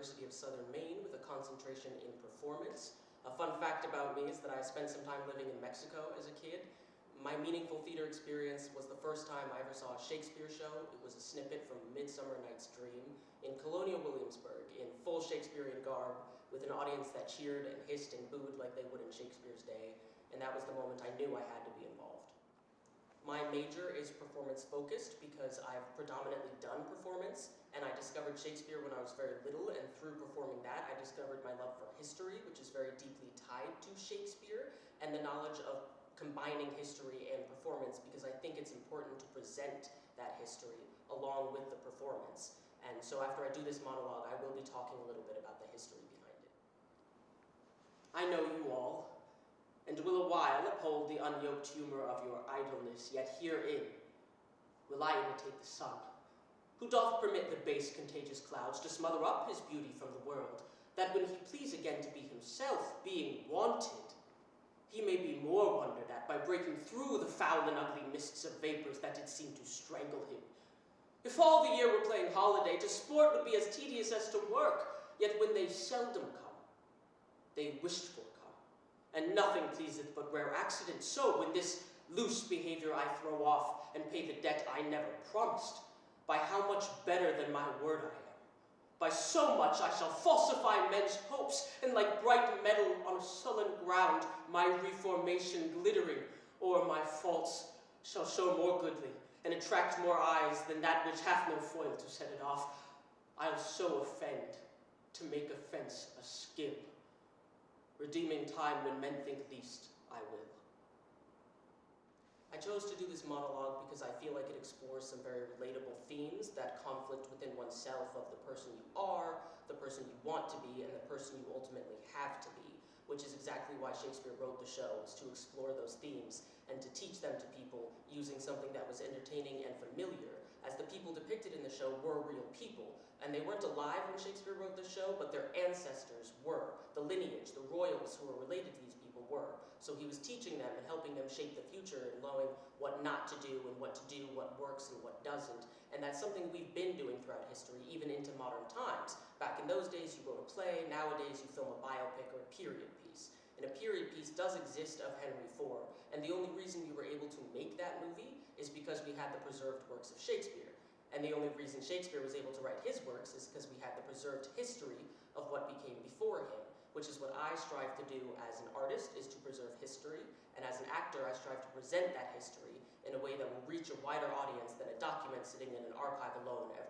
University of Southern Maine with a concentration in performance. A fun fact about me is that I spent some time living in Mexico as a kid. My meaningful theater experience was the first time I ever saw a Shakespeare show. It was a snippet from Midsummer Night's Dream in colonial Williamsburg in full Shakespearean garb with an audience that cheered and hissed and booed like they would in Shakespeare's day, and that was the moment I knew I had to be involved. My major is performance-focused because I've predominantly done performance, and I discovered Shakespeare when I was very little, and through performing that, I discovered my love for history, which is very deeply tied to Shakespeare, and the knowledge of combining history and performance, because I think it's important to present that history along with the performance. And so after I do this monologue, I will be talking a little bit about the history behind it. I know you all, and will a while uphold the unyoked humor of your idleness, yet herein will I imitate the sun, who doth permit the base contagious clouds to smother up his beauty from the world, that when he please again to be himself, being wanted, he may be more wondered at by breaking through the foul and ugly mists of vapors that did seem to strangle him. If all the year were playing holiday, to sport would be as tedious as to work, yet when they seldom come, they wished for come, and nothing pleaseth but rare accident. So when this loose behavior I throw off, and pay the debt I never promised, by how much better than my word I am, by so much I shall falsify men's hopes, and like bright metal on a sullen ground, my reformation glittering, or my faults shall show more goodly, and attract more eyes than that which hath no foil to set it off. I'll so offend, to make offense a skib, redeeming time when men think least, I will. I chose to do this monologue because I feel like it explores some very relatable themes that conflict within oneself of the person you are, the person you want to be, and the person you ultimately have to be, which is exactly why Shakespeare wrote the show, was to explore those themes and to teach them to people using something that was entertaining and familiar, as the people depicted in the show were real people, and they weren't alive when Shakespeare wrote the show, but their ancestors were. The lineage, the royals who were related to these people were. So he was teaching them and helping them shape the future and knowing what not to do and what to do, what works and what doesn't. And that's something we've been doing throughout history, even into modern times. Back in those days, you wrote a play. Nowadays, you film a biopic or a period piece. And a period piece does exist of Henry IV, and the only reason we were able to make that movie is because we had the preserved works of Shakespeare. And the only reason Shakespeare was able to write his works is because we had the preserved history of what became before him, which is what I strive to do as an artist, is to preserve history, and as an actor, I strive to present that history in a way that will reach a wider audience than a document sitting in an archive alone ever